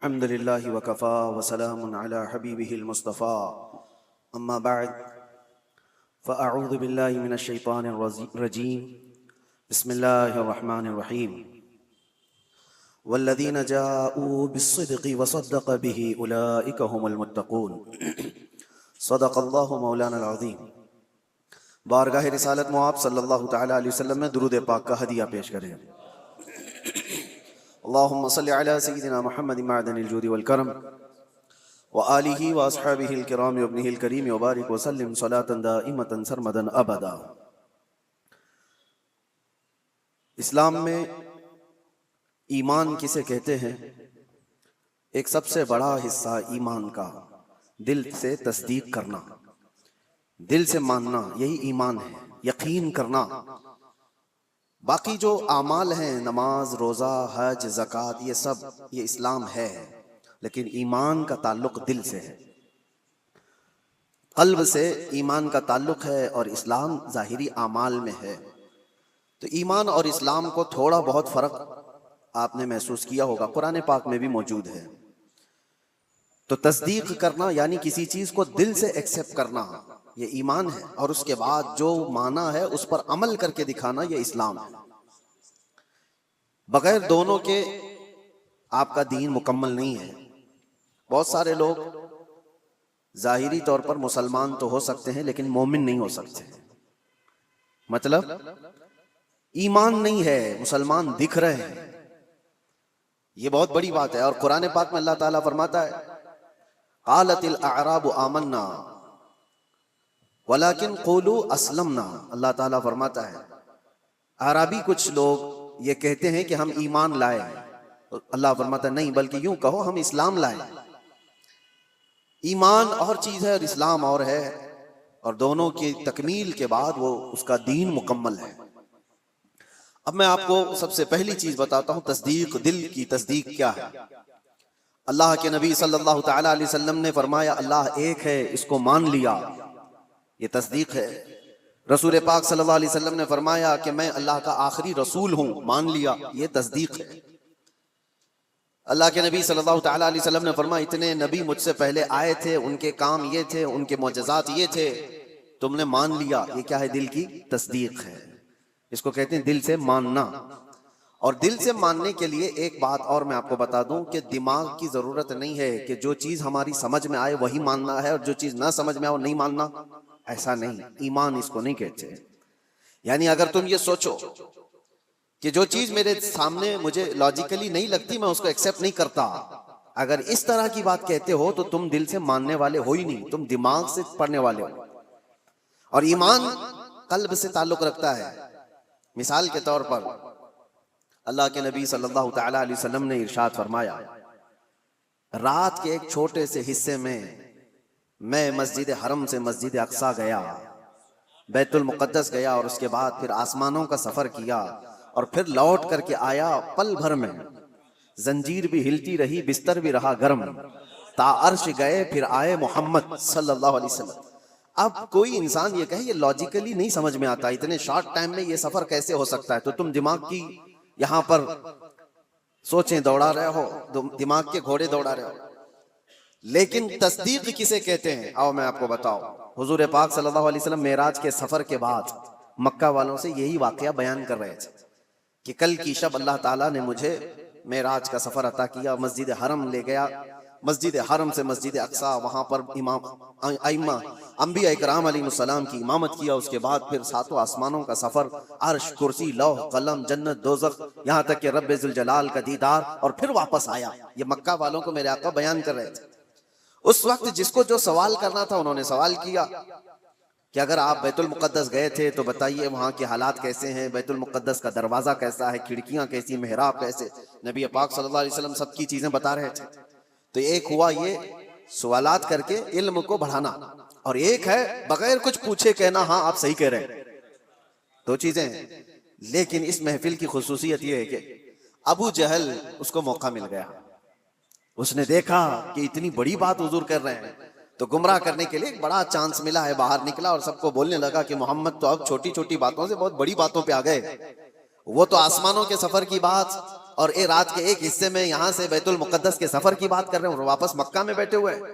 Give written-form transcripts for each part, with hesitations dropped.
الحمد لله وكفى وسلام على حبيبه المصطفى أما بعد فأعوذ بالله من الشيطان الرجيم بسم الله الرحمن الرحيم والذين جاءوا بالصدق وصدق به أولئك هم المتقون صدق الله مولانا العظيم۔ بارگاہ رسالت میں آپ صلی اللہ تعالی علیہ وسلم میں درود پاک کا ہدیہ پیش کریں۔ اللهم صل على سيدنا محمد معدن الجود والكرم وآله وأصحابه الكرام وابنه الكريم وبارك وسلم صلاة دائمة سرمدا أبدا۔ اسلام میں ایمان کسے کہتے ہیں؟ ایک سب سے بڑا حصہ ایمان کا دل سے تصدیق کرنا، دل سے ماننا، یہی ایمان ہے، یقین کرنا۔ باقی جو اعمال ہیں، نماز، روزہ، حج، زکوٰۃ، یہ سب یہ اسلام ہے، لیکن ایمان کا تعلق دل سے ہے، قلب سے ایمان کا تعلق ہے، اور اسلام ظاہری اعمال میں ہے۔ تو ایمان اور اسلام کو تھوڑا بہت فرق آپ نے محسوس کیا ہوگا، قرآن پاک میں بھی موجود ہے۔ تو تصدیق کرنا یعنی کسی چیز کو دل سے ایکسیپٹ کرنا، یہ ایمان ہے، اور اس کے بعد جو معنی ہے اس پر عمل کر کے دکھانا، یہ اسلام ہے۔ بغیر دونوں کے آپ کا دین مکمل نہیں ہے۔ بہت سارے لوگ ظاہری طور پر مسلمان تو ہو سکتے ہیں لیکن مومن نہیں ہو سکتے، مطلب ایمان نہیں ہے، مسلمان دکھ رہے ہیں، یہ بہت بڑی بات ہے۔ اور قرآن پاک میں اللہ تعالیٰ فرماتا ہے قالت الاعراب آمنا ولیکن قولوا اسلمنا۔ اللہ تعالیٰ فرماتا ہے اعرابی کچھ لوگ یہ کہتے ہیں کہ ہم ایمان لائے، اللہ فرماتا ہے نہیں، بلکہ یوں کہو ہم اسلام لائے۔ ایمان اور چیز ہے اور اسلام اور ہے، اور دونوں کی تکمیل کے بعد وہ اس کا دین مکمل ہے۔ اب میں آپ کو سب سے پہلی چیز بتاتا ہوں، تصدیق، دل کی تصدیق کیا ہے۔ اللہ کے نبی صلی اللہ تعالی علیہ وسلم نے فرمایا اللہ ایک ہے، اس کو مان لیا، یہ تصدیق ہے۔ رسول پاک صلی اللہ علیہ وسلم نے فرمایا کہ میں اللہ کا آخری رسول ہوں، مان لیا، یہ تصدیق ہے۔ اللہ کے نبی صلی اللہ تعالی علیہ وسلم نے فرمایا اتنے نبی مجھ سے پہلے آئے تھے، ان کے کام یہ تھے، ان کے معجزات یہ تھے، تم نے مان لیا، یہ کیا ہے؟ دل کی تصدیق ہے، اس کو کہتے ہیں دل سے ماننا۔ اور دل سے ماننے کے لیے ایک بات اور میں آپ کو بتا دوں کہ دماغ کی ضرورت نہیں ہے کہ جو چیز ہماری سمجھ میں آئے وہی ماننا ہے، اور جو چیز نہ سمجھ میں آئے وہ نہیں ماننا، ایسا نہیں۔ ایمان اس کو نہیں کہتے۔ یعنی اگر تم یہ سوچو کہ جو چیز میرے سامنے مجھے لاجیکلی نہیں لگتی میں اس کو ایکسیپٹ نہیں کرتا، اگر اس طرح کی بات کہتے ہو تو تم دل سے ماننے والے ہو ہی نہیں، تم دماغ سے پڑھنے والے ہو۔ اور ایمان قلب سے تعلق رکھتا ہے۔ مثال کے طور پر اللہ کے نبی صلی اللہ تعالی علیہ وسلم نے ارشاد فرمایا رات کے ایک چھوٹے سے حصے میں مسجد حرم سے مسجد اقصیٰ گیا، بیت المقدس گیا، اور اس کے بعد پھر آسمانوں کا سفر کیا، اور پھر لوٹ کر کے آیا پل بھر میں، زنجیر بھی ہلتی رہی، بستر بھی رہا گرم، تا عرش گئے پھر آئے محمد صلی اللہ علیہ وسلم۔ اب کوئی انسان یہ کہے یہ لاجیکلی نہیں سمجھ میں آتا، اتنے شارٹ ٹائم میں یہ سفر کیسے ہو سکتا ہے؟ تو تم دماغ کی یہاں پر سوچیں دوڑا رہے ہو، دماغ کے گھوڑے دوڑا رہے ہو۔ لیکن تصدیق کسے کہتے ہیں؟ آؤ میں آپ کو بتاؤ۔ حضور پاک صلی اللہ علیہ وسلم معراج کے سفر کے بعد مکہ والوں سے یہی واقعہ بیان کر رہے تھے کہ کل کی شب اللہ تعالیٰ نے مجھے معراج کا سفر عطا کیا، مسجد حرم لے گیا، مسجد حرم سے مسجد اقصیٰ، وہاں پر امام ائمہ انبیاء اکرام علیہ السلام کی امامت کیا، اس کے بعد پھر ساتوں آسمانوں کا سفر، عرش، کرسی، لوح قلم، جنت، دوزخ، یہاں تک کہ رب ذوالجلال کا دیدار، اور پھر واپس آیا۔ یہ مکہ والوں کو میرے آقا بیان کر رہے تھے۔ اس وقت جس کو جو سوال کرنا تھا انہوں نے سوال کیا کہ اگر آپ بیت المقدس گئے تھے تو بتائیے وہاں کے حالات کیسے ہیں، بیت المقدس کا دروازہ کیسا ہے، کھڑکیاں کیسی، محراب کیسے؟ نبی پاک صلی اللہ علیہ وسلم سب کی چیزیں بتا رہے تھے۔ تو ایک ہوا یہ سوالات کر کے علم کو بڑھانا، اور ایک ہے بغیر کچھ پوچھے کہنا ہاں آپ صحیح کہہ رہے ہیں۔ دو چیزیں ہیں۔ لیکن اس محفل کی خصوصیت یہ ہے کہ ابو جہل اس کو موقع مل گیا، اس نے دیکھا کہ اتنی بڑی بات حضور کر رہے ہیں، تو گمراہ کرنے کے لیے ایک بڑا چانس ملا ہے، باہر نکلا اور سب کو بولنے لگا کہ محمد تو اب چھوٹی چھوٹی باتوں سے بہت بڑی باتوں پہ آ گئے، وہ تو آسمانوں کے سفر کی بات اور یہ رات کے ایک حصے میں یہاں سے بیت المقدس کے سفر کی بات کر رہے ہیں اور واپس مکہ میں بیٹھے ہوئے ہیں.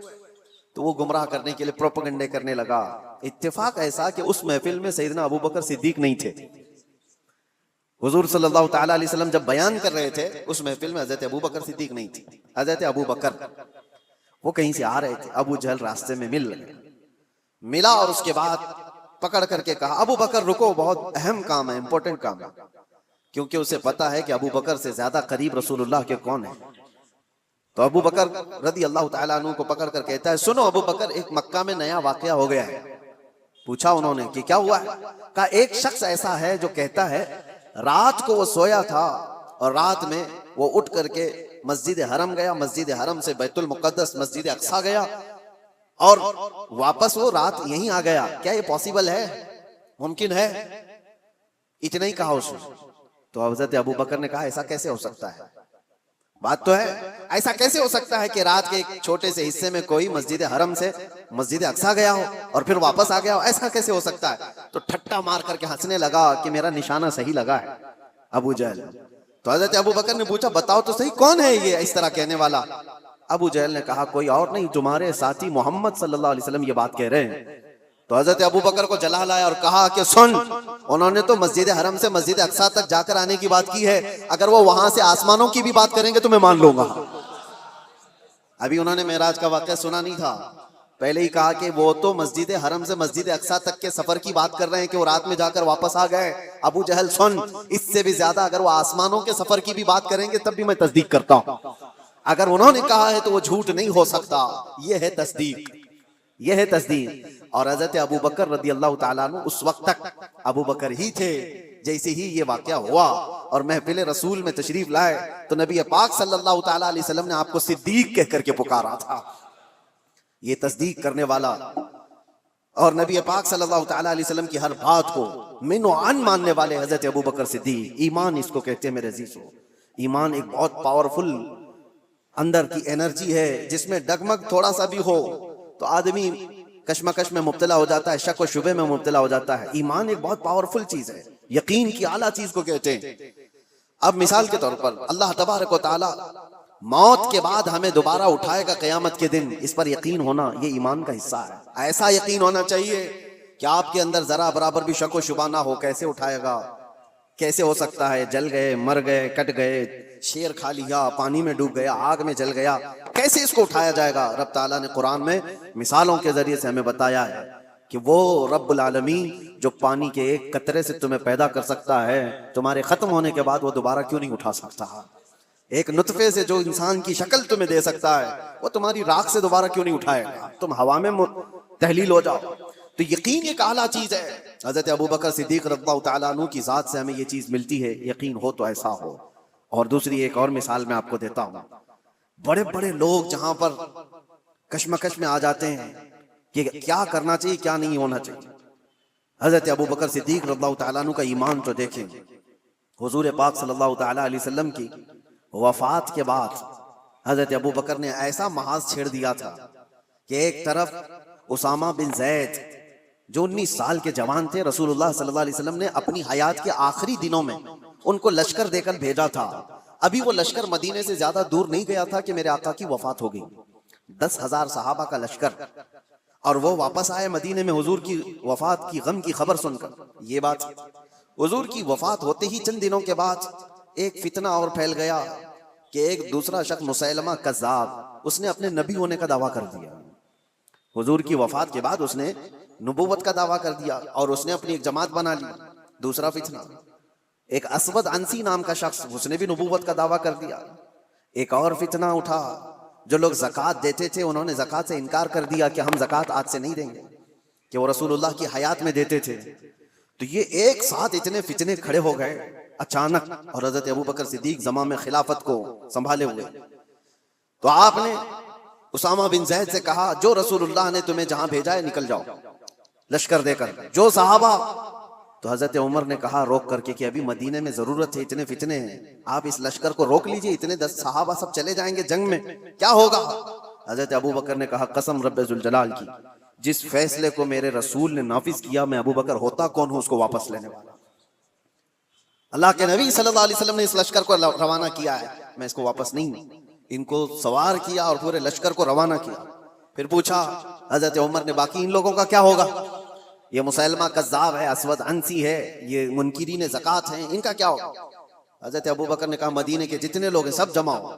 تو وہ گمراہ کرنے کے لیے پروپیگنڈے کرنے لگا. اتفاق ایسا کہ اس محفل میں سیدنا ابو بکر صدیق نہیں تھے. حضور صلی اللہ تعالی علیہ وسلم جب بیان کر رہے تھے اس محفل میں حضرت ابو بکر صدیق نہیں تھی. حضرت ابو بکر وہ کہیں سے آ رہے تھے. ابو جہل راستے میں ملا اور اس کے بعد پکڑ کر کے کہا ابو بکر رکو، بہت اہم کام ہے، امپورٹنٹ کام ہے. کیونکہ اسے پتا ہے کہ ابو بکر سے زیادہ قریب رسول اللہ کے کون ہیں. تو ابو بکر رضی اللہ تعالیٰ عنہ کو پکڑ کر کہتا ہے سنو ابو بکر، ایک مکہ میں نیا واقعہ ہو گیا ہے. پوچھا انہوں نے کہ کیا ہوا ہے؟ کہا ایک شخص ایسا ہے جو کہتا ہے رات کو وہ سویا تھا اور رات میں وہ اٹھ کر کے مسجد حرم گیا، مسجد حرم سے بیت المقدس مسجد اقصی گیا اور واپس وہ رات یہیں آ گیا. کیا یہ پاسبل ہے؟ ممکن ہے؟ اتنا ہی کہا اس نے. تو حضرت ابو بکر نے کہا ایسا کیسے ہو سکتا ہے؟ بات تو ہے، ایسا کیسے ہو سکتا ہے کہ رات کے ایک چھوٹے سے حصے میں کوئی مسجد حرم سے مسجد اقصی گیا ہو اور پھر واپس آ گیا ہو؟ ایسا کیسے ہو سکتا ہے؟ تو ٹھٹا مار کر کے ہنسنے لگا کہ میرا نشانہ صحیح لگا ہے ابو جہل. تو حضرت ابو بکر نے پوچھا بتاؤ تو صحیح کون ہے یہ اس طرح کہنے والا؟ ابو جہل نے کہا کوئی اور نہیں، تمہارے ساتھی محمد صلی اللہ علیہ وسلم یہ بات کہہ رہے ہیں. تو حضرت ابو بکر کو جلا لایا اور کہا کہ سن، انہوں نے تو مسجد حرم سے مسجد اقصی تک جا کر آنے کی بات کی ہے، اگر وہ وہاں سے آسمانوں کی بھی بات کریں گے تو میں مان لوں گا. ابھی انہوں نے معراج کا واقعہ سنا نہیں تھا، پہلے ہی کہا کہ وہ تو مسجد حرم سے مسجد اقصی تک کے سفر کی بات کر رہے ہیں کہ وہ رات میں جا کر واپس آ گئے. ابو جہل سن، اس سے بھی زیادہ اگر وہ آسمانوں کے سفر کی بھی بات کریں گے تب بھی میں تصدیق کرتا ہوں. اگر انہوں نے کہا ہے تو وہ جھوٹ نہیں ہو سکتا. یہ ہے تصدیق، یہ ہے تصدیق. اور حضرت ابو بکر رضی اللہ تعالیٰ عنہ اس وقت تک ابو بکر ہی تھے. جیسے ہی یہ واقعہ ہوا اور محفل رسول میں تشریف لائے تو نبی پاک صلی اللہ تعالیٰ علیہ وسلم نے آپ کو صدیق کہہ کر کے پکارا تھا. یہ تصدیق کرنے والا اور نبی پاک صلی اللہ تعالیٰ علیہ وسلم کی ہر بات کو من و عن ماننے والے حضرت ابو بکر صدیق. ایمان اس کو کہتے ہیں میرے عزیزو. ایمان ایک بہت پاورفل اندر کی انرجی ہے جس میں ڈگمگ تھوڑا سا بھی ہو تو آدمی کشمکش میں مبتلا ہو جاتا ہے، شک و شبہ میں مبتلا ہو جاتا ہے. ایمان ایک بہت پاورفل چیز ہے، یقین کی اعلیٰ چیز کو کہتے ہیں. اب مثال کے طور پر اللہ تبارک و تعالی موت کے بعد ہمیں دوبارہ اٹھائے گا قیامت کے دن، اس پر یقین ہونا یہ ایمان کا حصہ ہے. ایسا یقین ہونا چاہیے کہ آپ کے اندر ذرا برابر بھی شک و شبہ نہ ہو. کیسے اٹھائے گا؟ کیسے ہو سکتا ہے؟ جل گئے، مر گئے، کٹ گئے، شیر کھا لیا، پانی میں ڈوب گیا، آگ میں جل گیا، کیسے اس کو اٹھایا جائے گا؟ رب تعالیٰ نے قرآن میں مثالوں کے ذریعے سے ہمیں بتایا ہے کہ وہ رب العالمین جو پانی کے ایک قطرے سے تمہیں پیدا کر سکتا ہے، تمہارے ختم ہونے کے بعد وہ دوبارہ کیوں نہیں اٹھا سکتا؟ ایک نطفے سے جو انسان کی شکل تمہیں دے سکتا ہے وہ تمہاری راکھ سے دوبارہ کیوں نہیں اٹھائے گا؟ تم ہوا میں تحلیل ہو جاؤ. تو یقین ایک اعلیٰ چیز ہے. حضرت ابو بکر صدیق رضی اللہ تعالیٰ عنہ کی ذات سے ہمیں یہ چیز ملتی ہے، یقین ہو تو ایسا ہو. اور دوسری ایک اور مثال میں آپ کو دیتا ہوں. بڑے بڑے لوگ جہاں پر کشمکش میں آ جاتے ہیں کہ کیا کرنا چاہیے کیا نہیں ہونا چاہیے، حضرت ابو بکر صدیق رضی اللہ تعالیٰ عنہ کا ایمان تو دیکھیں. حضور پاک صلی اللہ تعالیٰ علیہ وسلم کی وفات کے بعد حضرت ابو بکر نے ایسا محاذ چھیڑ دیا تھا کہ ایک طرف اسامہ بن زید جو 19 سال کے جوان تھے، رسول اللہ صلی اللہ علیہ وسلم نے اپنی حیات کے آخری دنوں میں ان کو لشکر دے کر بھیجا تھا. ابھی وہ لشکر مدینے سے زیادہ دور نہیں گیا تھا کہ میرے آقا کی وفات ہو گئی. 10,000 صحابہ کا لشکر، اور وہ واپس آئے مدینے میں حضور کی وفات کی غم کی خبر سن کر. یہ بات حضور کی وفات ہوتے ہی چند دنوں کے بعد ایک فتنہ اور پھیل گیا کہ ایک دوسرا شخص مسیلمہ کذاب، اس نے اپنے نبی ہونے کا دعویٰ کر دیا. حضور کی وفات کے بعد اس نے نبوت کا دعویٰ کر دیا اور اس نے اپنی ایک جماعت بنا لی. دوسرا فتنہ، ایک اسود عنسی نام کا شخص، اس نے بھی نبوت کا دعویٰ کر دیا. ایک اور فتنہ اٹھا، جو لوگ زکوٰۃ دیتے تھے انہوں نے زکوٰۃ سے انکار کر دیا کہ ہم زکوٰۃ آج سے نہیں دیں گے، کہ وہ رسول اللہ کی حیات میں دیتے تھے. تو یہ ایک ساتھ اتنے فتنے کھڑے ہو گئے اچانک، اور حضرت ابو بکر صدیق زمان میں خلافت کو سنبھالے ہوئے. تو آپ نے اسامہ بن زید سے کہا جو رسول اللہ نے تمہیں جہاں بھیجا ہے نکل جاؤ لشکر دے کر. جو صحابہ، تو حضرت عمر نے کہا روک کر کے کہ ابھی مدینے میں ضرورت ہے، اتنے فتنے ہیں، آپ اس لشکر کو روک لیجئے، اتنے 10 صحابہ سب چلے جائیں گے جنگ میں، کیا ہوگا؟ حضرت ابو بکر نے کہا قسم رب ذوالجلال کی، جس فیصلے کو میرے رسول نے نافذ کیا میں ابو بکر ہوتا کون ہوں اس کو واپس لینے والا. اللہ کے نبی صلی اللہ علیہ وسلم نے اس لشکر کو روانہ کیا ہے، میں اس کو واپس نہیں، ان کو سوار کیا اور پورے لشکر کو روانہ کیا۔ پھر پوچھا حضرت عمر نے باقی ان لوگوں کا کیا ہوگا؟ یہ مسیلمہ کذاب ہے، اسود عنسی ہے، یہ منکرین زکوٰۃ ہیں، ان کا کیا ہوگا؟ حضرت ابو بکر نے کہا مدینے کے جتنے لوگ ہیں سب جمع ہو۔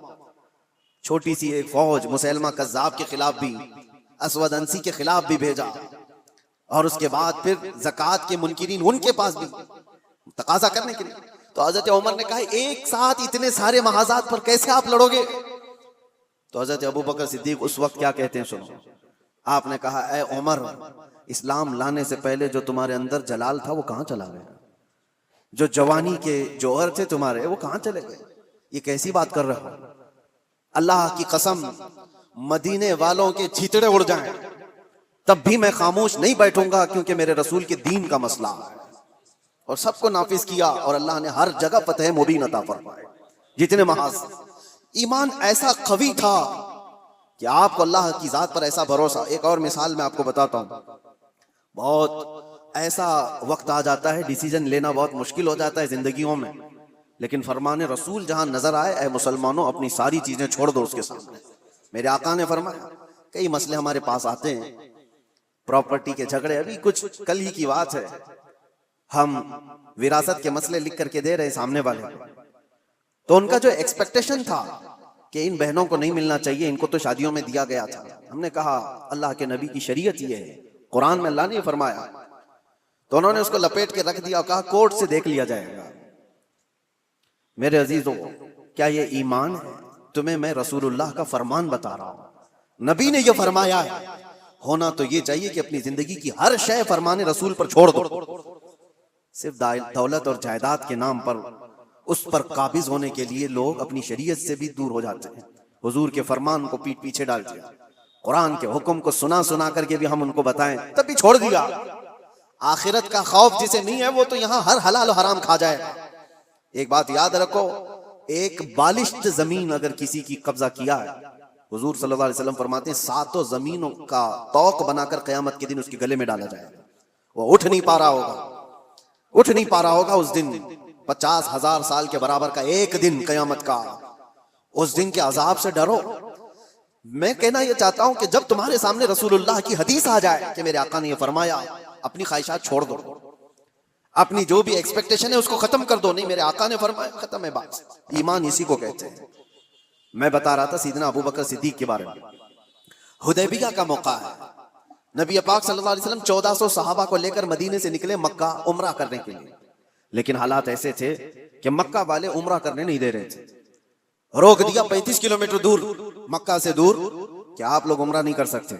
چھوٹی سی ایک فوج مسیلمہ کذاب کے خلاف بھی، اسود عنسی کے خلاف بھی بھیجا، اور اس کے بعد پھر زکوٰۃ کے منکرین ان کے پاس بھی تقاضا کرنے کے لیے۔ تو حضرت عمر نے کہا ایک ساتھ اتنے سارے محاذات پر کیسے آپ لڑو گے؟ تو حضرت ابو بکر صدیق اس وقت کیا کہتے ہیں سنو، آپ نے کہا اے عمر، اسلام لانے سے پہلے جو تمہارے اندر جلال تھا وہ کہاں چلا گیا؟ جو جوانی کے جوہر تھے تمہارے وہ کہاں چلے گئے؟ یہ کیسی بات کر رہے ہو؟ اللہ کی قسم مدینے والوں کے چھیتڑے اڑ جائیں تب بھی میں خاموش نہیں بیٹھوں گا، کیونکہ میرے رسول کے دین کا مسئلہ ہے۔ اور سب کو نافذ کیا اور اللہ نے ہر جگہ فتح مبین عطا فرمائے۔ جتنے محاذ ایمان ایسا قوی تھا کہ آپ کو اللہ کی ذات پر ایسا بھروسہ۔ ایک اور مثال میں آپ کو بتاتا ہوں، بہت ایسا وقت آ جاتا ہے ڈیسیجن لینا بہت مشکل ہو جاتا ہے زندگیوں میں، لیکن فرمان رسول جہاں نظر آئے اے مسلمانوں اپنی ساری چیزیں چھوڑ دو اس کے سامنے۔ میرے آقا نے فرمایا کئی مسئلے ہمارے پاس آتے ہیں، پراپرٹی کے جھگڑے، ابھی کچھ کل ہی کی بات ہے، ہم وراثت کے مسئلے لکھ کر کے دے رہے سامنے والے، تو ان کا جو ایکسپیکٹیشن تھا کہ ان بہنوں کو نہیں ملنا چاہیے، ان کو تو شادیوں میں دیا گیا تھا۔ ہم نے کہا اللہ کے نبی کی شریعت یہ ہے، قرآن میں اللہ نے یہ فرمایا، تو انہوں نے اس کو لپیٹ کے رکھ دیا اور کہا کورٹ سے دیکھ لیا جائے گا۔ میرے عزیزوں، کیا یہ ایمان ہے؟ تمہیں میں رسول اللہ کا فرمان بتا رہا ہوں، نبی نے یہ فرمایا ہے، ہونا تو یہ چاہیے کہ اپنی زندگی کی ہر شے فرمان رسول پر چھوڑ دو۔ صرف دولت اور جائیداد کے نام پر اس پر قابض ہونے کے لیے لوگ اپنی شریعت سے بھی دور ہو جاتے ہیں۔ حضور کے فرمان کو پیٹ پیچھے ڈال دیا، قرآن کے حکم کو سنا سنا کر کے بھی ہم ان کو بتائیں تب بھی چھوڑ دیا۔ آخرت کا خوف جسے نہیں ہے وہ تو یہاں ہر حلال و حرام کھا جائے گا۔ ایک بات یاد رکھو، ایک بالشت زمین اگر کسی کی قبضہ کیا ہے، حضور صلی اللہ علیہ وسلم فرماتے ہیں 7 زمینوں کا طوق بنا کر قیامت کے دن اس کے گلے میں ڈالا جائے گا، وہ اٹھ نہیں پا رہا ہوگا اس دن 50,000 سال کے برابر کا ایک دن قیامت کا۔ اس دن کے عذاب سے ڈرو۔ میں کہنا یہ چاہتا ہوں کہ جب تمہارے سامنے رسول اللہ کی حدیث آ جائے کہ میرے آقا نے یہ فرمایا، اپنی خواہشات چھوڑ دو، اپنی جو بھی ایکسپیکٹیشن ہے اس کو ختم کر دو۔ نہیں، میرے آقا نے فرمایا، ختم ہے بات۔ ایمان اسی کو کہتے ہیں۔ میں بتا رہا تھا سیدنا ابو بکر صدیق کے بارے میں، حدیبیہ کا موقع ہے، نبی پاک صلی اللہ علیہ وسلم 1400 صحابہ کو لے کر مدینے سے نکلے مکہ عمرہ کرنے کے لیے، لیکن حالات ایسے تھے کہ مکہ والے عمرہ کرنے نہیں دے رہے تھے، روک دیا 35 کلومیٹر دور، مکہ سے دور، کہ آپ لوگ عمرہ نہیں کر سکتے،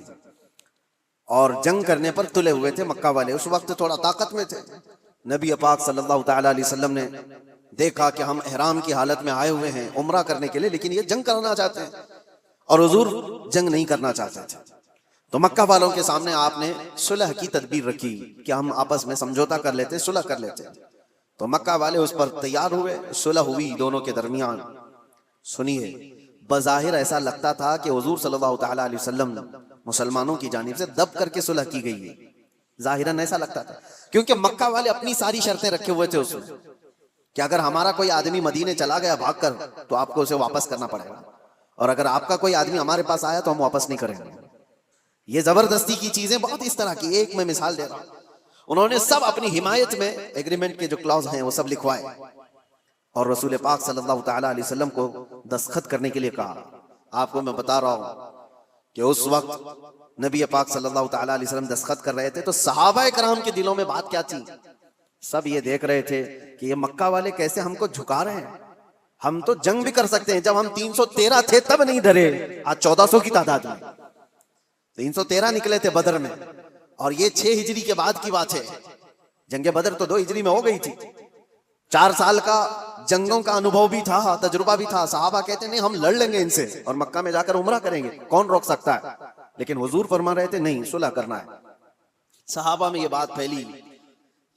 اور جنگ کرنے پر تلے ہوئے تھے مکہ والے۔ اس وقت تھوڑا طاقت میں تھے۔ نبی پاک صلی اللہ تعالی علیہ وسلم نے دیکھا کہ ہم احرام کی حالت میں آئے ہوئے ہیں عمرہ کرنے کے لیے، لیکن یہ جنگ کرنا چاہتے ہیں، اور حضور جنگ نہیں کرنا چاہتے تھے۔ تو مکہ والوں کے سامنے آپ نے صلح کی تدبیر رکھی کہ ہم آپس میں سمجھوتا کر لیتے، صلح کر لیتے۔ تو مکہ والے اس پر تیار ہوئے، صلح ہوئی دونوں کے درمیان۔ سنیے، بظاہر ایسا لگتا تھا کہ حضور صلی اللہ تعالی علیہ وسلم مسلمانوں کی جانب سے دب کر کے صلح کی گئی ہے، ظاہراً ایسا لگتا تھا، کیونکہ مکہ والے اپنی ساری شرطیں رکھے ہوئے تھے اس میں کہ اگر ہمارا کوئی آدمی مدینے چلا گیا بھاگ کر تو آپ کو اسے واپس کرنا پڑے گا، اور اگر آپ کا کوئی آدمی ہمارے پاس آیا تو ہم واپس نہیں کریں گے۔ یہ زبردستی کی چیزیں بہت اس طرح کی، ایک میں مثال دے رہا ہوں، انہوں نے سب اپنی حمایت میں ایگریمنٹ کے جو کلاوز ہیں وہ سب لکھوائے، اور رسول پاک صلی اللہ تعالی علیہ وسلم کو دستخط کرنے کے لیے کہا۔ آپ کو میں بتا رہا ہوں کہ اس وقت نبی پاک صلی اللہ تعالی علیہ وسلم دستخط کر رہے تھے تو صحابہ کرام کے دلوں میں بات کیا تھی؟ سب یہ دیکھ رہے تھے کہ یہ مکہ والے کیسے ہم کو جھکا رہے ہیں، ہم تو جنگ بھی کر سکتے ہیں، جب ہم 313 تھے تب نہیں ڈرے، آج 1400 کی تعداد میں 313 نکلے تھے بدر میں، اور یہ 6 ہجری کے بعد کی بات ہے۔ جنگ بدر تو 2 ہجری میں ہو گئی تھی، 4 سال کا جنگوں کا انوبھو بھی تھا، تجربہ بھی تھا۔ صحابہ کہتے ہیں نہیں ہم لڑ لیں گے ان سے اور مکہ میں جا کر عمرہ کریں گے، کون روک سکتا ہے؟ لیکن حضور فرما رہے تھے نہیں، صلح کرنا ہے۔ صحابہ میں یہ بات پھیلی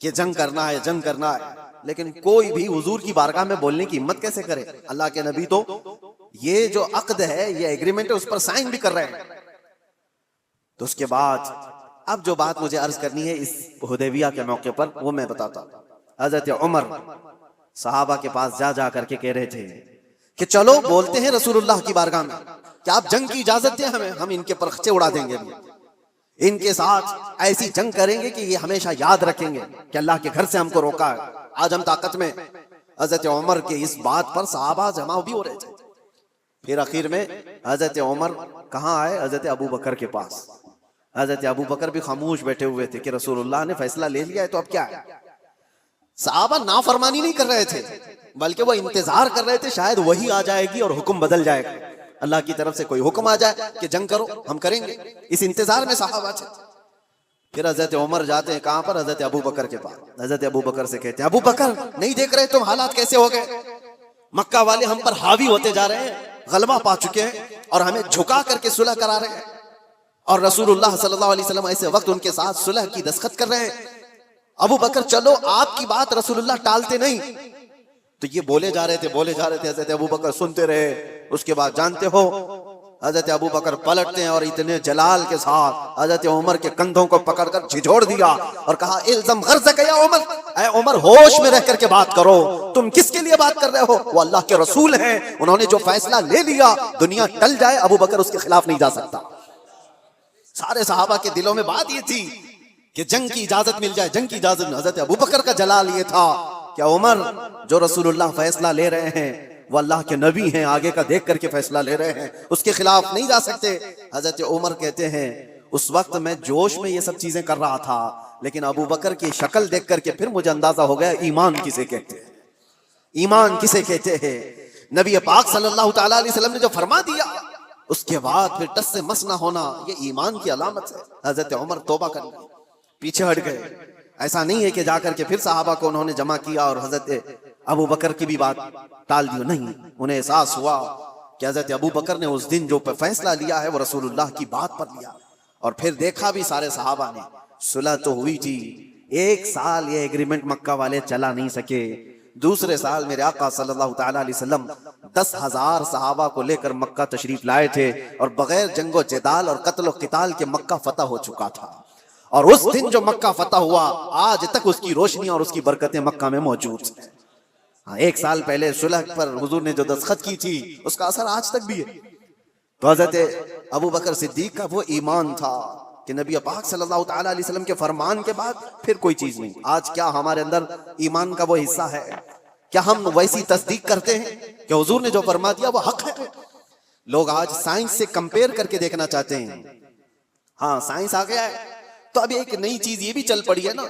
کہ جنگ کرنا ہے، جنگ کرنا ہے، لیکن کوئی بھی حضور کی بارگاہ میں بولنے کی ہمت کیسے کرے؟ اللہ کے نبی تو یہ جو عقد ہے، یہ ایگریمنٹ ہے، اس پر سائن بھی کر رہے ہیں۔ تو اس کے بعد اب جو بات مجھے عرض کرنی ہے اس حدیبیہ کے موقع پر وہ میں بتاتا ہوں۔ حضرت عمر صحابہ کے پاس جا جا کر کے کہہ رہے تھے کہ چلو بولتے ہیں رسول اللہ کی بارگاہ میں کہ آپ جنگ کی اجازت دیں ہمیں، ہم ان کے پرخچے اڑا دیں گے، ان کے ساتھ ایسی جنگ کریں گے کہ یہ ہمیشہ یاد رکھیں گے کہ اللہ کے گھر سے ہم کو روکا ہے، آج ہم طاقت میں۔ حضرت عمر کے اس بات پر صحابہ جمع بھی ہو رہے تھے۔ پھر آخر میں حضرت عمر کہاں آئے؟ حضرت ابو بکر کے پاس۔ حضرت ابو بکر بھی خاموش بیٹھے ہوئے تھے کہ رسول اللہ نے فیصلہ لے لیا ہے تو اب کیا ہے۔ صحابہ نافرمانی نہیں کر رہے تھے بلکہ وہ انتظار کر رہے تھے شاید وہی آ جائے گی اور حکم بدل جائے گا، اللہ کی طرف سے کوئی حکم آ جائے کہ جنگ کرو، ہم کریں گے، اس انتظار میں صحابہ تھے۔ پھر حضرت عمر جاتے ہیں کہاں پر؟ حضرت ابو بکر کے پاس۔ حضرت ابو بکر سے کہتے ہیں ابو بکر نہیں دیکھ رہے تم حالات کیسے ہو گئے؟ مکہ والے ہم پر حاوی ہوتے جا رہے ہیں، غلبہ پا چکے ہیں اور ہمیں جھکا کر کے صلح کرا رہے ہیں، اور رسول اللہ صلی اللہ علیہ وسلم ایسے وقت ان کے ساتھ صلح کی دستخط کر رہے ہیں۔ ابو بکر چلو آپ کی بات رسول اللہ ٹالتے نہیں۔ تو یہ بولے جا رہے تھے حضرت ابو بکر سنتے رہے۔ اس کے بعد جانتے ہو حضرت ابو بکر پلٹتے ہیں اور اتنے جلال کے ساتھ حضرت عمر کے کندھوں کو پکڑ کر جھجھوڑ دیا اور کہا الزم غرضک یا عمر، اے عمر ہوش میں رہ کر کے بات کرو، تم کس کے لیے بات کر رہے ہو؟ وہ اللہ کے رسول ہیں، انہوں نے جو فیصلہ لے لیا دنیا ٹل جائے ابو بکر اس کے خلاف نہیں جا سکتا۔ سارے صحابہ کے دلوں میں بات یہ تھی کہ جنگ کی اجازت مل جائے، جنگ کی اجازت۔ حضرت ابو بکر کا جلال یہ تھا کہ عمر جو رسول اللہ فیصلہ لے رہے ہیں وہ اللہ کے نبی ہیں، آگے کا دیکھ کر کے فیصلہ لے رہے ہیں، اس کے خلاف نہیں جا سکتے۔ حضرت عمر کہتے ہیں اس وقت میں جوش میں یہ سب چیزیں کر رہا تھا، لیکن ابو بکر کی شکل دیکھ کر کے پھر مجھے اندازہ ہو گیا ایمان کسے کہتے ہیں، ایمان کسے کہتے ہیں۔ نبی پاک صلی اللہ تعالی علیہ وسلم نے جو فرما دیا اس کے بعد پھر ٹس سے مس نہ ہونا یہ ایمان کی علامت ہے۔ حضرت عمر توبہ کر گئے، پیچھے ہٹ گئے۔ ایسا نہیں ہے کہ جا کر کے پھر صحابہ کو انہوں نے جمع کیا اور حضرت ابو بکر کی بھی بات ٹال دی، نہیں، انہیں احساس ہوا کہ حضرت ابو بکر نے اس دن جو فیصلہ لیا ہے وہ رسول اللہ کی بات پر لیا، اور پھر دیکھا بھی سارے صحابہ نے صلح تو ہوئی تھی، 1 سال یہ ایگریمنٹ مکہ والے چلا نہیں سکے۔ دوسرے سال میرے آقا صلی اللہ تعالی علیہ وسلم 10,000 صحابہ کو لے کر مکہ تشریف لائے تھے، اور بغیر جنگ و جدال اور قتل و قتال کے مکہ فتح ہو چکا تھا، اور اس دن جو مکہ فتح ہوا آج تک اس کی روشنی اور اس کی برکتیں مکہ میں موجود ہیں۔ 1 سال پہلے صلح پر حضور نے جو دستخط کی تھی اس کا اثر آج تک بھی ہے۔ تو حضرت ابو بکر صدیق کا وہ ایمان تھا کہ نبی پاک صلی اللہ تعالی علیہ وسلم کے فرمان کے بعد پھر کوئی چیز نہیں۔ آج کیا ہمارے اندر ایمان کا وہ حصہ ہے؟ کیا ہم ویسی تصدیق کرتے ہیں کہ حضور نے جو فرما دیا وہ حق ہے؟ لوگ آج سائنس سے کمپیئر کر کے دیکھنا چاہتے ہیں، ہاں سائنس آ گیا ہے تو اب ایک نئی چیز یہ بھی چل پڑی ہے نا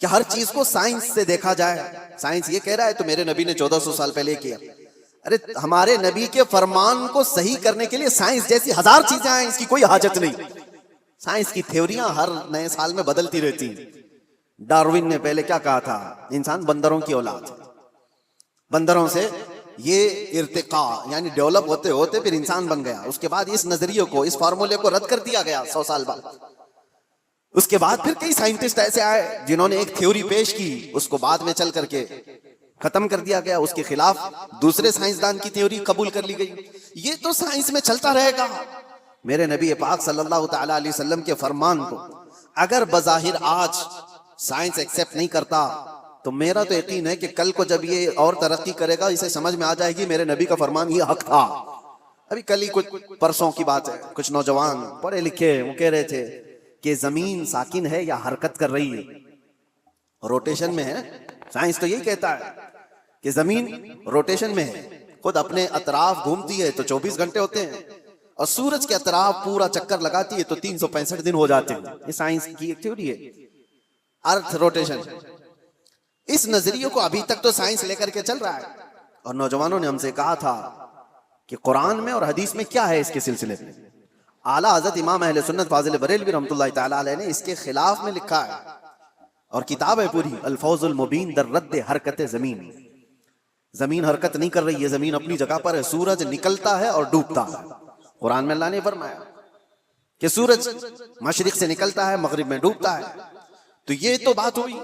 کہ ہر چیز کو سائنس سے دیکھا جائے۔ سائنس یہ کہہ رہا ہے تو میرے نبی نے 1400 سال پہلے کیا، ارے ہمارے نبی کے فرمان کو صحیح کرنے کے لیے سائنس جیسی 1000 چیزیں آئیں، اس کی کوئی حاجت نہیں۔ سائنس کی تھیوریاں ہر نئے سال میں بدلتی رہتی ہیں۔ ڈاروین نے پہلے کیا کہا تھا؟ انسان بندروں کی اولاد ہے، بندروں سے یہ ارتقاء یعنی ڈیولپ ہوتے ہوتے پھر انسان بن گیا۔ اس کے بعد اس نظریے کو، اس فارمولے کو رد کر دیا گیا 100 سال بعد۔ اس کے بعد پھر کئی سائنٹسٹ ایسے آئے جنہوں نے ایک تھیوری پیش کی، اس کو بعد میں چل کر کے ختم کر دیا گیا، اس کے خلاف دوسرے سائنسدان کی تھیوری قبول کر لی گئی۔ یہ تو سائنس میں چلتا رہے گا۔ میرے نبی پاک صلی اللہ تعالی علیہ وسلم کے فرمان کو اگر بظاہر آج سائنس ایکسپٹ نہیں کرتا تو میرا تو یقین ہے کہ کل کو جب یہ اور ترقی کرے گا اسے سمجھ میں آ جائے گی میرے نبی کا فرمان یہ حق تھا۔ ابھی کل ہی کچھ پرسوں کی بات ہے، کچھ نوجوان پڑھے لکھے وہ کہہ رہے تھے کہ زمین ساکن ہے یا حرکت کر رہی ہے، روٹیشن میں ہے۔ سائنس تو یہی کہتا ہے کہ زمین روٹیشن میں ہے، خود اپنے اطراف گھومتی ہے تو 24 گھنٹے ہوتے ہیں، اور سورج کے اطراف پورا چکر لگاتی ہے تو 365 دن ہو جاتے ہیں۔ یہ سائنس کی ایک تھیوری ہے، ارتھ روٹیشن۔ اس نظریے کو ابھی تک تو سائنس لے کر کے چل رہا ہے، اور نوجوانوں نے ہم سے کہا تھا کہ قرآن میں اور حدیث میں کیا ہے اس کے سلسلے میں۔ اعلیٰ حضرت امام اہل سنت فاضل بریلوی رحمۃ اللہ تعالی علیہ نے اس کے خلاف میں لکھا ہے، اور کتاب ہے پوری الفوز المبین در رد حرکت زمین۔ زمین حرکت نہیں کر رہی ہے، زمین اپنی جگہ پر ہے، سورج نکلتا ہے اور ڈوبتا ہے۔ قرآن میں اللہ نے فرمایا کہ سورج مشرق سے نکلتا ہے مغرب میں ڈوبتا ہے۔ تو یہ تو بات ہوئی،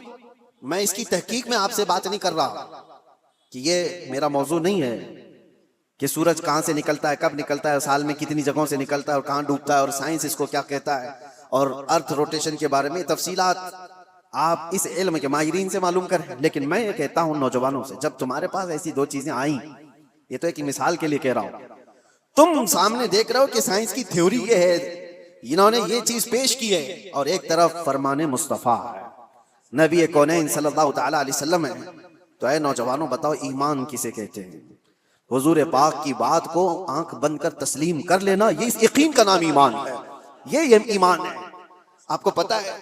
میں اس کی تحقیق میں آپ سے بات نہیں کر رہا کہ یہ میرا موضوع نہیں ہے کہ سورج کہاں سے نکلتا ہے، کب نکلتا ہے، سال میں کتنی جگہوں سے نکلتا ہے اور کہاں ڈوبتا ہے، اور سائنس اس کو کیا کہتا ہے، اور ارتھ روٹیشن کے بارے میں تفصیلات آپ اس علم کے ماہرین سے معلوم کریں، لیکن میں یہ کہتا ہوں نوجوانوں سے، جب تمہارے پاس ایسی دو چیزیں آئیں، یہ تو ایک مثال کے لیے کہہ رہا ہوں، تم سامنے دیکھ رہے ہو کہ سائنس کی تھیوری یہ ہے، انہوں نے یہ چیز پیش کی ہے، اور ایک طرف فرمان مصطفیٰ نبی کونین صلی اللہ تعالی علیہ وسلم ہے، تو اے نوجوانوں بتاؤ ایمان کسے کہتے ہیں؟ حضور پاک کی بات کو آنکھ بند کر تسلیم کر لینا، یہ اس یقین کا نام ایمان ہے، یہ ایمان ہے۔ آپ کو پتا ہے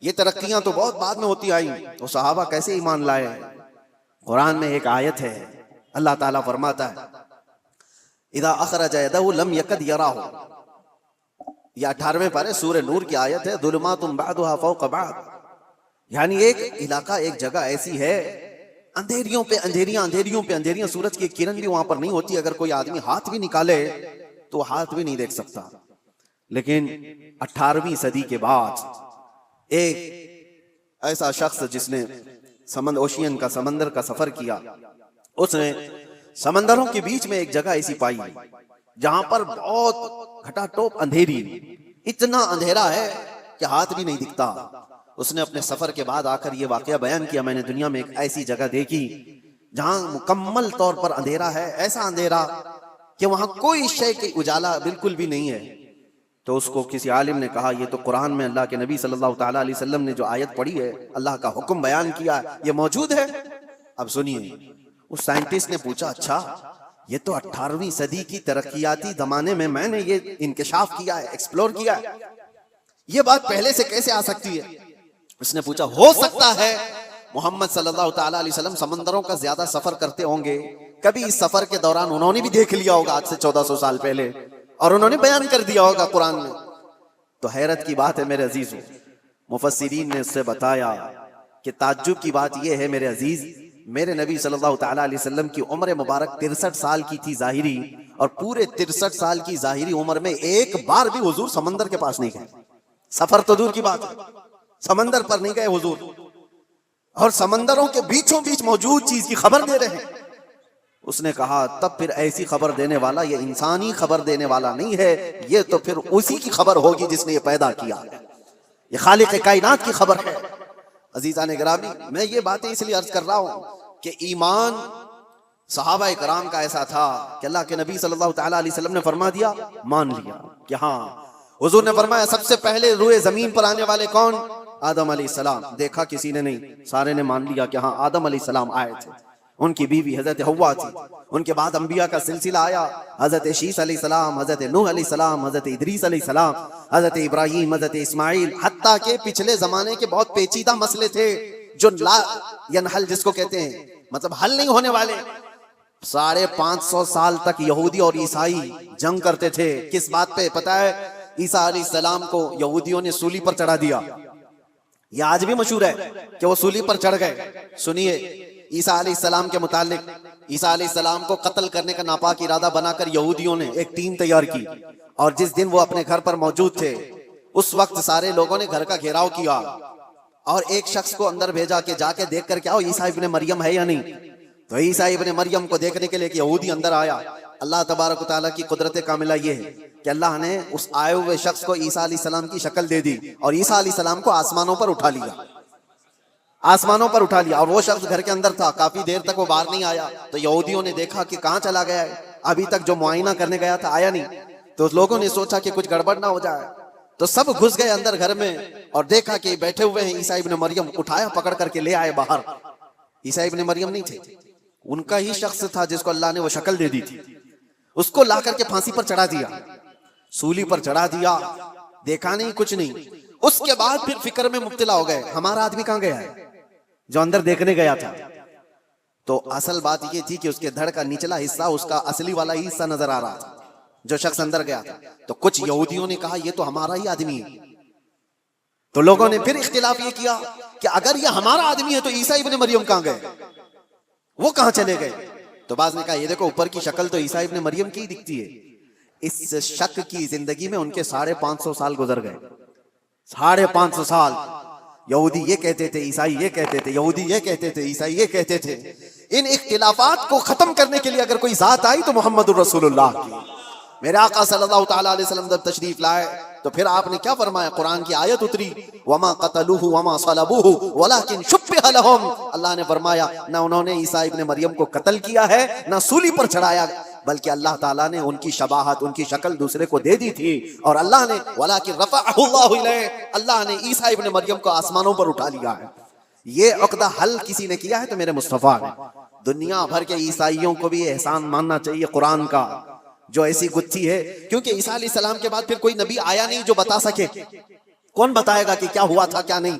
یہ ترقیاں تو بہت بعد میں ہوتی آئیں، تو صحابہ کیسے ایمان لائے؟ قرآن میں ایک آیت ہے، اللہ تعالیٰ فرماتا ہے اذا اخرج یدہ لم یکد یراہ، یہ 18ویں پارے سورہ نور کی آیت ہے، ظلمات بعضها فوق بعض، یعنی ایک علاقہ، ایک جگہ ایسی ہے، اندھیریوں پہ اندھیریاں، اندھیریوں پہ اندھیریاں، سورج کی کرن بھی وہاں پر نہیں ہوتی، اگر کوئی آدمی ہاتھ بھی نکالے تو ہاتھ بھی نہیں دیکھ سکتا۔ لیکن 18ویں صدی کے بعد ایک ایسا شخص جس نے اوشین کا، سمندر کا سفر کیا، اس نے سمندروں کے بیچ میں ایک جگہ ایسی پائی جہاں پر بہت گھٹا ٹوپ اندھیری، اتنا اندھیرا ہے کہ ہاتھ بھی نہیں دکھتا۔ اس نے اپنے سفر کے بعد آ کر یہ واقعہ بیان کیا، میں نے دنیا میں ایک ایسی جگہ دیکھی جہاں مکمل طور پر اندھیرا ہے، ایسا اندھیرا کہ وہاں کوئی شے کی اجالا بالکل بھی نہیں ہے۔ تو اس کو کسی عالم نے کہا یہ تو قرآن میں اللہ کے نبی صلی اللہ تعالی علیہ وسلم نے جو آیت پڑھی ہے، اللہ کا حکم بیان کیا، یہ موجود ہے۔ اب سنیے، اس سائنٹسٹ نے پوچھا اچھا یہ تو 18ویں صدی کی ترقیاتی زمانے میں نے یہ انکشاف کیا ہے، ایکسپلور کیا ہے، یہ بات پہلے سے کیسے آ سکتی ہے؟ اس نے پوچھا ہو سکتا ہے محمد صلی اللہ تعالی علیہ وسلم سمندروں کا زیادہ سفر کرتے ہوں گے، کبھی اس سفر کے دوران انہوں نے بھی دیکھ لیا ہوگا آج سے 1400 سال پہلے، اور انہوں نے بیان کر دیا ہوگا قرآن میں۔ تو حیرت کی بات ہے میرے عزیزو، مفسرین نے اس سے بتایا کہ تعجب کی بات یہ ہے میرے عزیز، میرے نبی صلی اللہ تعالی علیہ وسلم کی عمر مبارک 63 سال کی تھی ظاہری، اور پورے 63 سال کی ظاہری عمر میں ایک بار بھی حضور سمندر کے پاس نہیں گئے، سفر تو دور کی بات ہے، سمندر پر نہیں گئے حضور، اور سمندروں کے بیچوں بیچ موجود چیز کی خبر دے رہے ہیں۔ اس نے کہا تب پھر ایسی خبر دینے والا یہ انسانی خبر دینے والا نہیں ہے، یہ تو پھر اسی کی خبر ہوگی جس نے یہ پیدا کیا، یہ خالق کائنات کی خبر ہے۔ عزیزان گرامی، میں یہ باتیں اس لیے عرض کر رہا ہوں کہ ایمان صحابہ کرام کا ایسا تھا کہ اللہ کے نبی صلی اللہ تعالی علیہ وسلم نے فرما دیا، مان لیا کہ ہاں، حضور نے فرمایا سب سے پہلے روئے زمین پر آنے والے کون؟ آدم علیہ السلام۔ دیکھا کسی نے نہیں، سارے نے مان لیا کہ ہاں آدم علیہ السلام آئے تھے، ان کی بیوی حضرت حوا تھی، ان کے بعد انبیاء کا سلسلہ آیا، حضرت شیس علیہ السلام، حضرت نوح علیہ السلام، حضرت ادریس علیہ السلام، حضرت ابراہیم، حضرت اسماعیل، حتیٰ کہ پچھلے زمانے کے بہت پیچیدہ مسئلے تھے جو لا ینحل جس کو کہتے ہیں، مطلب حل نہیں ہونے والے، 550 سال تک یہودی اور عیسائی جنگ کرتے تھے۔ کس بات پہ پتہ ہے؟ عیسیٰ علیہ السلام کو یہودیوں نے سولی پر چڑھا دیا، یہ آج بھی مشہور ہے کہ وہ سولی پر چڑھ گئے۔ سنیے عیسیٰ علیہ السلام کے متعلق، عیسیٰ علیہ السلام کو قتل کرنے کا ناپاک ارادہ بنا کر یہودیوں نے ایک ٹیم تیار کی، اور جس دن وہ اپنے گھر پر موجود تھے اس وقت سارے لوگوں نے گھر کا گھیراؤ کیا، اور ایک شخص کو اندر بھیجا کہ جا کے دیکھ کر کے آؤ عیسیٰ ابن مریم ہے یا نہیں۔ تو عیسیٰ ابن مریم کو دیکھنے کے لیے ایک یہودی اندر آیا۔ اللہ تبارک و تعالیٰ کی قدرت کاملہ یہ ہے کہ اللہ نے اس آئے ہوئے شخص کو عیسیٰ علیہ السلام کی شکل دے دی، اور عیسیٰ علیہ السلام کو آسمانوں پر اٹھا لیا، آسمانوں پر اٹھا لیا، اور وہ شخص گھر کے اندر تھا، کافی دیر تک وہ باہر نہیں آیا۔ تو یہودیوں نے دیکھا کہ کہاں چلا گیا ہے، ابھی تک جو معائنہ کرنے گیا تھا آیا نہیں۔ تو لوگوں نے سوچا کہ کچھ گڑبڑ نہ ہو جائے، تو سب گھس گئے اندر گھر میں، اور دیکھا کہ بیٹھے ہوئے ہیں عیسیٰ ابن مریم، اٹھایا پکڑ کر کے لے آئے باہر۔ عیسیٰ ابن مریم نہیں تھے، ان کا ہی شخص تھا جس کو اللہ نے وہ شکل دے دی تھی، اس کو لا کر کے پھانسی پر چڑھا دیا، سولی پر چڑھا دیا، دیکھا نہیں کچھ نہیں۔ اس کے بعد پھر فکر میں مبتلا ہو گئے ہمارا آدمی کہاں گیا ہے جو اندر دیکھنے گیا تھا۔ تو اصل بات یہ تھی کہ اس کے دھڑ کا نچلا حصہ اس کا اصلی والا ہی حصہ نظر آ رہا تھا جو شخص اندر گیا تھا۔ تو کچھ یہودیوں نے کہا یہ تو ہمارا ہی آدمی ہے۔ تو لوگوں نے پھر اختلاف یہ کیا کہ اگر یہ ہمارا آدمی ہے تو عیسیٰ ابن مریم کہاں گئے، وہ کہاں چلے گئے؟ تو بعض نے کہا یہ دیکھو اوپر کی شکل تو عیسیٰ ابن مریم کی دکھتی ہے۔ اس شک کی زندگی میں ان کے 550 سال گزر گئے، 550 سال۔ یہودی یہ کہتے تھے، عیسائی یہ کہتے تھے، یہودی یہ کہتے تھے، عیسائی یہ کہتے تھے۔ ان اختلافات کو ختم کرنے کے لیے اگر کوئی ذات آئی تو محمد الرسول اللہ کی۔ میرے آقا صلی اللہ تعالی علیہ وسلم جب تشریف لائے تو پھر آپ نے کیا فرمایا؟ قرآن کی آیت اتری وما قتلوہ وما صلبوہ ولکن شبہ لہم، اللہ نے فرمایا نہ انہوں نے عیسیٰ ابن مریم کو قتل کیا ہے نہ سولی پر چڑھایا، بلکہ اللہ تعالیٰ نے ان کی شباہت، ان کی شکل دوسرے کو دے دی تھی، اور اللہ نے ولکن رفعہ اللہ الیہ، اللہ نے عیسیٰ ابن مریم کو آسمانوں پر اٹھا لیا ہے۔ یہ عقدہ حل کسی نے کیا ہے تو میرے مصطفیٰ نے۔ دنیا بھر کے عیسائیوں کو بھی احسان ماننا چاہیے قرآن کا، جو ایسی گتھی ہے، کیونکہ عیسیٰ علیہ السلام کے بعد پھر کوئی نبی آیا نہیں جو بتا سکے۔ کون بتائے گا کہ کیا ہوا تھا کیا نہیں؟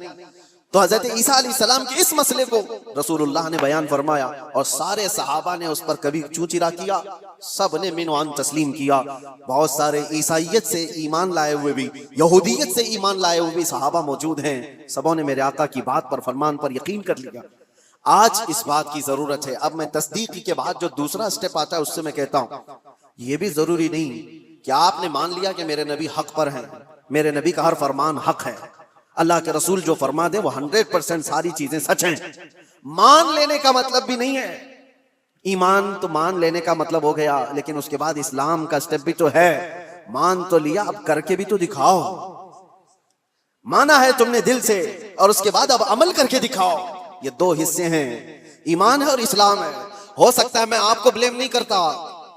تو حضرت عیسیٰ علیہ السلام کے اس مسئلے کو رسول اللہ نے بیان فرمایا، اور سارے صحابہ نے اس پر کبھی چونچرا کیا، سب نے من وان تسلیم کیا۔ بہت سارے عیسائیت سے ایمان لائے ہوئے بھی، یہودیت سے ایمان لائے ہوئے بھی صحابہ موجود ہیں، سبوں نے میرے آقا کی بات پر، فرمان پر یقین کر لیا۔ آج اس بات کی ضرورت ہے۔ اب میں تصدیق کے بعد جو دوسرا سٹیپ آتا ہے اس سے میں کہتا ہوں، یہ بھی ضروری نہیں کہ آپ نے مان لیا کہ میرے نبی حق پر ہیں، میرے نبی کا ہر فرمان حق ہے، اللہ کے رسول جو فرما دے وہ 100% ساری چیزیں سچ ہیں۔ مان لینے کا مطلب بھی نہیں ہے، ایمان تو مان لینے کا مطلب ہو گیا، لیکن اس کے بعد اسلام کا سٹیپ بھی تو ہے۔ مان تو لیا، اب کر کے بھی تو دکھاؤ۔ مانا ہے تم نے دل سے، اور اس کے بعد اب عمل کر کے دکھاؤ۔ یہ دو حصے ہیں، ایمان ہے اور اسلام ہے۔ ہو سکتا ہے میں آپ کو بلیم نہیں کرتا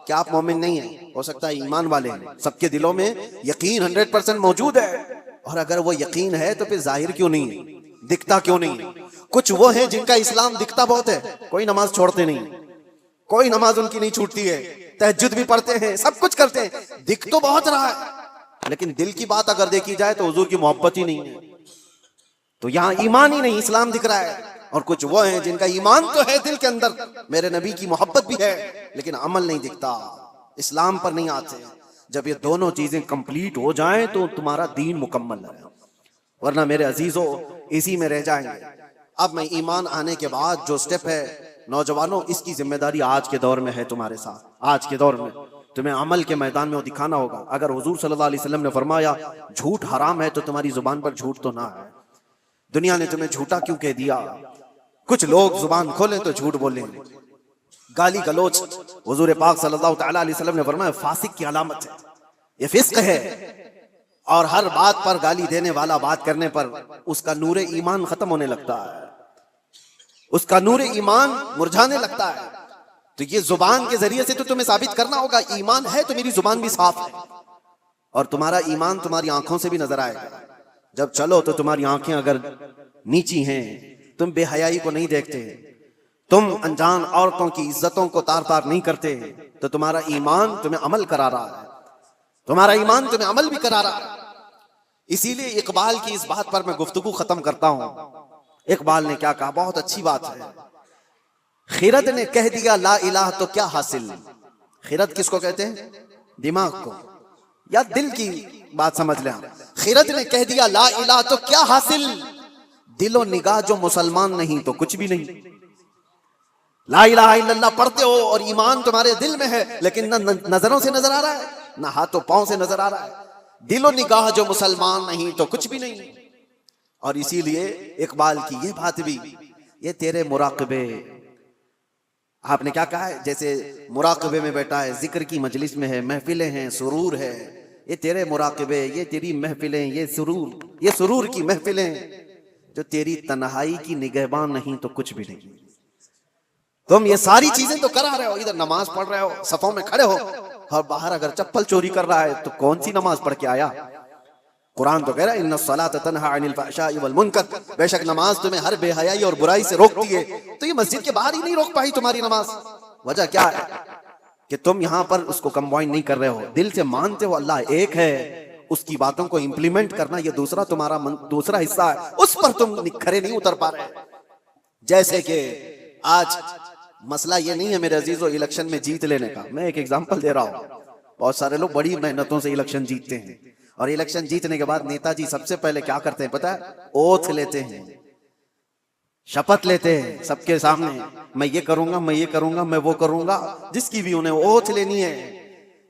کہ آپ مومن نہیں ہیں، ہو سکتا ہے ایمان والے ہیں، سب کے دلوں میں یقین 100% موجود ہے، اور اگر وہ یقین ہے تو پھر ظاہر کیوں نہیں ہے، دکھتا کیوں نہیں ہے؟ کچھ وہ ہیں جن کا اسلام دکھتا بہت ہے، کوئی نماز چھوڑتے نہیں، کوئی نماز ان کی نہیں چھوٹتی ہے، تہجد بھی پڑھتے ہیں، سب کچھ کرتے ہیں، دکھ تو بہت رہا ہے، لیکن دل کی بات اگر دیکھی جائے تو حضور کی محبت ہی نہیں ہے، تو یہاں ایمان ہی نہیں، اسلام دکھ رہا ہے۔ اور کچھ وہ ہیں جن کا ایمان تو ہے دل کے اندر، میرے نبی کی محبت بھی ہے، لیکن عمل نہیں دکھتا، اسلام پر نہیں آتے۔ جب یہ دونوں چیزیں کمپلیٹ ہو جائیں تو تمہارا دین مکمل ہے، ورنہ میرے عزیزوں اسی میں رہ جائیں گے۔ اب میں ایمان آنے کے بعد جو سٹیپ ہے، نوجوانوں اس کی ذمہ داری آج کے دور میں ہے تمہارے ساتھ۔ آج کے دور میں تمہیں عمل کے میدان میں وہ دکھانا ہوگا۔ اگر حضور صلی اللہ علیہ وسلم نے فرمایا جھوٹ حرام ہے تو تمہاری زبان پر جھوٹ تو نہ ہے۔ دنیا نے تمہیں جھوٹا کیوں کہہ دیا؟ کچھ لوگ زبان کھولیں تو جھوٹ بولیں، گالی گلوچ۔ حضور پاک صلی اللہ تعالیٰ علیہ وسلم نے فرمایا فاسق کی علامت ہے، یہ فسق ہے، اور ہر بات پر گالی دینے والا بات کرنے پر اس کا نور ایمان ختم ہونے لگتا ہے، اس کا نور ایمان مرجھانے لگتا ہے۔ تو یہ زبان کے ذریعے سے تو تمہیں ثابت کرنا ہوگا ایمان ہے تو میری زبان بھی صاف ہے، اور تمہارا ایمان تمہاری آنکھوں سے بھی نظر آئے گا۔ جب چلو تو تمہاری آنکھیں اگر نیچی ہیں، تم بے حیائی کو نہیں دیکھتے، تم انجان عورتوں کی عزتوں کو تار تار نہیں کرتے، تو تمہارا ایمان تمہیں عمل کرا رہا ہے، تمہارا ایمان تمہیں عمل بھی کرا رہا ہے۔ اسی لیے اقبال کی اس بات پر میں گفتگو ختم کرتا ہوں۔ اقبال نے کیا کہا، بہت اچھی بات ہے۔ خرد نے کہہ دیا لا الہ تو کیا حاصل۔ خرد کس کو کہتے ہیں؟ دماغ کو، یا دل کی بات سمجھ لیں۔ خرد نے کہہ دیا لا الہ تو کیا حاصل، دل و نگاہ جو مسلمان نہیں تو کچھ بھی نہیں۔ لا الہ الا اللہ پڑھتے ہو اور ایمان تمہارے دل میں ہے، لیکن نہ نظروں سے نظر آ رہا ہے نہ ہاتھوں پاؤں سے نظر آ رہا ہے۔ دل و نگاہ جو مسلمان نہیں تو کچھ بھی نہیں۔ اور اسی لیے اقبال کی یہ بات بھی، یہ تیرے مراقبے، آپ نے کیا کہا ہے، جیسے مراقبے میں بیٹھا ہے، ذکر کی مجلس میں ہے، محفلیں ہیں، سرور ہے، یہ تیرے مراقبے، یہ تیری محفلیں، یہ سرور کی محفلیں جو تیری تنہائی کی نگہبان نہیں تو کچھ بھی نہیں۔ تم یہ ساری چیزیں تو کرا رہے ہو، ادھر نماز پڑھ رہے ہو، صفوں میں کھڑے ہو، اور باہر اگر چپل چوری کر رہا ہے تو کون سی نماز پڑھ کے آیا؟ قرآن تو کہہ رہا ہے ان الصلاۃ تنہی عن الفحشاء والمنکر، بے شک نماز تمہیں ہر بے حیائی اور برائی سے روکتی ہے۔ تو یہ مسجد کے باہر ہی نہیں روک پائی تمہاری نماز، وجہ کیا ہے؟ کہ تم یہاں پر اس کو کمبائن نہیں کر رہے ہو، دل سے مانتے ہو اللہ ایک ہے، اس کی باتوں کو امپلیمنٹ کرنا یہ دوسرا تمہارا دوسرا حصہ ہے، اس پر تم کھڑے نہیں اتر پا رہے۔ جیسے کہ آج مسئلہ یہ نہیں ہے میرے عزیزو الیکشن میں جیت لینے کا، میں ایک ایگزامپل دے رہا ہوں۔ بہت سارے لوگ بڑی محنتوں سے الیکشن جیتتے ہیں، اور الیکشن جیتنے کے بعد نیتا جی سب سے پہلے کیا کرتے ہیں پتہ ہے؟ اوتھ لیتے ہیں، شپت لیتے ہیں سب کے سامنے، میں یہ کروں گا، میں یہ کروں گا، میں وہ کروں گا، جس کی بھی انہیں اوتھ لینی ہے۔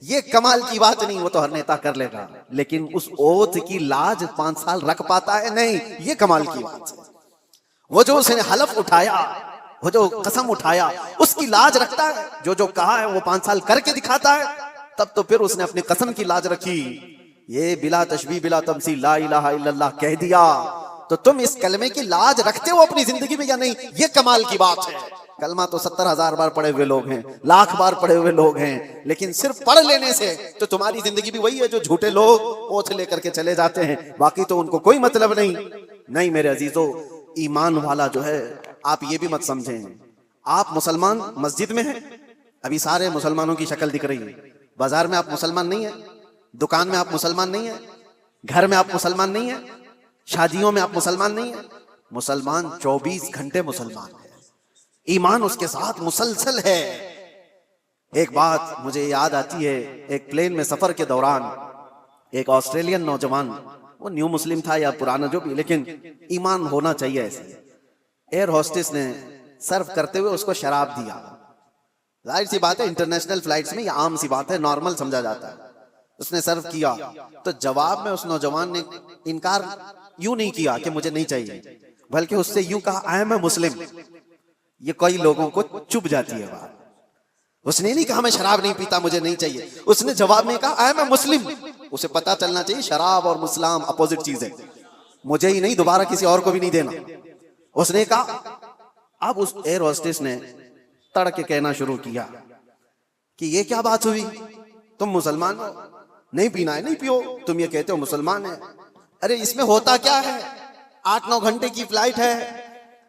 یہ کمال کی بات نہیں، وہ تو ہر نیتا کر لے گا، لیکن اس اوتھ کی لاج 5 سال رکھ پاتا ہے؟ نہیں، یہ کمال کی بات ہے۔ وہ جو اس نے حلف اٹھایا، وہ جو قسم اٹھایا، اس کی لاج رکھتا ہے، جو کہا ہے وہ 5 سال کر کے دکھاتا ہے، تب تو پھر اس نے اپنی قسم کی لاج رکھی۔ یہ بلا تشبیہ بلا تمثیل لا الہ الا اللہ کہہ دیا تو تم اس کلمے کی لاج رکھتے ہو اپنی زندگی میں یا نہیں؟ یہ کمال کی بات ہے. کلمہ تو 70,000 بار پڑھے ہوئے لوگ ہیں, لاکھ بار پڑھے ہوئے لوگ ہیں, لیکن صرف پڑھ لینے سے تو تمہاری زندگی بھی وہی ہے جو جھوٹے لوگ اوتھ لے کر کے چلے جاتے ہیں, باقی تو ان کو کوئی مطلب نہیں میرے عزیزو. ایمان والا جو ہے, آپ یہ بھی مت سمجھیں آپ مسلمان مسجد میں ہیں, ابھی سارے مسلمانوں کی شکل دکھ رہی ہے, بازار میں آپ مسلمان نہیں ہیں, دکان میں آپ مسلمان نہیں ہیں, گھر میں آپ مسلمان نہیں ہیں, شادیوں میں آپ مسلمان نہیں ہیں. مسلمان 24 گھنٹے مسلمان ہے, ایمان اس کے ساتھ مسلسل ہے. ایک بات مجھے یاد آتی ہے, ایک پلین میں سفر کے دوران ایک آسٹریلین نوجوان, وہ نیو مسلم تھا یا پرانا جو بھی, لیکن ایمان ہونا چاہیے ایسے, ایئر ہوسٹس نے سرو کرتے ہوئے اس کو شراب دیا. ظاہر سی بات ہے انٹرنیشنل فلائٹس میں یہ عام سی بات ہے, نارمل سمجھا جاتا ہے. اس نے سرو کیا تو جواب میں اس نوجوان نے انکار یوں نہیں کیا کہ مجھے نہیں چاہیے, بلکہ اس سے یوں کہا آئی ایم اے مسلم. یہ کئی لوگوں کو چبھ جاتی ہے بات. اس نے نہیں کہا میں شراب نہیں پیتا مجھے نہیں چاہیے, اس نے جواب میں کہا آئی ایم اے مسلم. اسے پتا چلنا چاہیے شراب اور اسلام اپوزٹ چیز ہے, مجھے ہی نہیں دوبارہ کسی اور کو بھی نہیں دینا. اس نے کہا, اب اس ایئر ہوسٹس نے تڑ کے کہنا شروع کیا کہ یہ کیا بات ہوئی, تم مسلمان ہو, نہیں پینا ہے نہیں پیو, تم یہ کہتے ہو مسلمان ہے. ارے اس میں ہوتا کیا ہے, 8-9 گھنٹے کی فلائٹ ہے,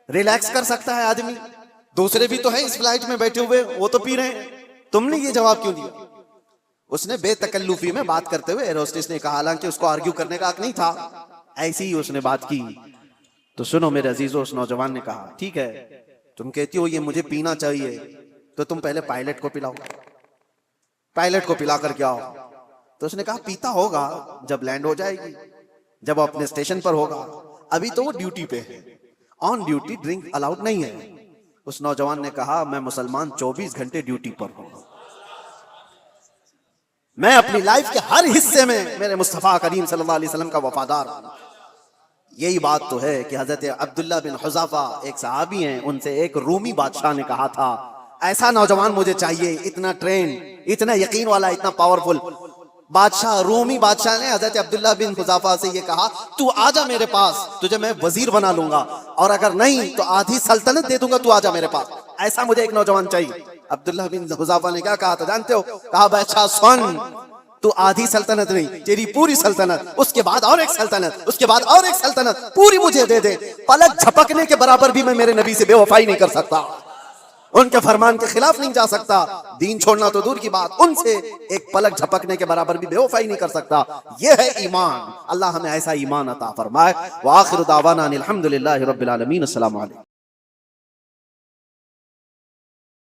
ریلیکس کر سکتا ہے آدمی, دوسرے بھی تو ہیں اس فلائٹ میں بیٹھے ہوئے, وہ تو پی رہے ہیں, تم نے یہ جواب کیوں دیا؟ اس نے بے تکلفی میں بات کرتے ہوئے ایئر ہوسٹس نے کہا, حالانکہ اس کو آرگیو کرنے کا حق نہیں تھا, ایسی ہی اس نے بات کی. تو سنو میرے عزیزو, اس نوجوان نے کہا ٹھیک ہے تم کہتی ہو یہ مجھے پینا چاہیے, تو تم پہلے پائلٹ کو پلاؤ, پائلٹ کو پلا کر کے آؤ. تو اس نے کہا پیتا ہوگا جب لینڈ ہو جائے گی, جب وہ اپنے اسٹیشن پر ہوگا, ابھی تو وہ ڈیوٹی پہ ہے, آن ڈیوٹی ڈرنک الاؤڈ نہیں ہے. اس نوجوان نے کہا میں مسلمان 24 گھنٹے ڈیوٹی پر ہوں, میں اپنی لائف کے ہر حصے میں میرے مصطفیٰ کریم صلی اللہ علیہ وسلم کا وفادار ہوں. یہی بات تو ہے کہ حضرت عبداللہ بن حذافہ ایک صحابی ہیں, ان سے ایک رومی بادشاہ نے کہا تھا ایسا نوجوان مجھے چاہیے, اتنا ٹرین, اتنا یقین والا, اتنا پاورفل. بادشاہ, رومی بادشاہ نے حضرت عبداللہ بن حذافہ سے یہ کہا تو آجا میرے پاس, تجھے میں وزیر بنا لوں گا, اور اگر نہیں تو آدھی سلطنت دے دوں گا, تو آجا میرے پاس, ایسا مجھے ایک نوجوان چاہیے. عبداللہ بن حذافہ نے کیا کہا تھا جانتے ہو؟ کہا بادشاہ سن, تو آدھی سلطنت نہیں, تیری پوری سلطنت, اس کے بعد اور ایک سلطنت, اس کے بعد اور ایک سلطنت, پوری مجھے دے دے, پلک جھپکنے کے برابر بھی میں میرے نبی سے بے وفائی نہیں کر سکتا, ان کے فرمان کے خلاف نہیں جا سکتا, دین چھوڑنا تو دور کی بات, ان سے ایک پلک جھپکنے کے برابر بھی بے وفائی نہیں کر سکتا. یہ ہے ایمان. اللہ ہمیں ایسا ایمان عطا فرمائے. وآخر دعوانا الحمدللہ رب العالمین. السلام علیکم.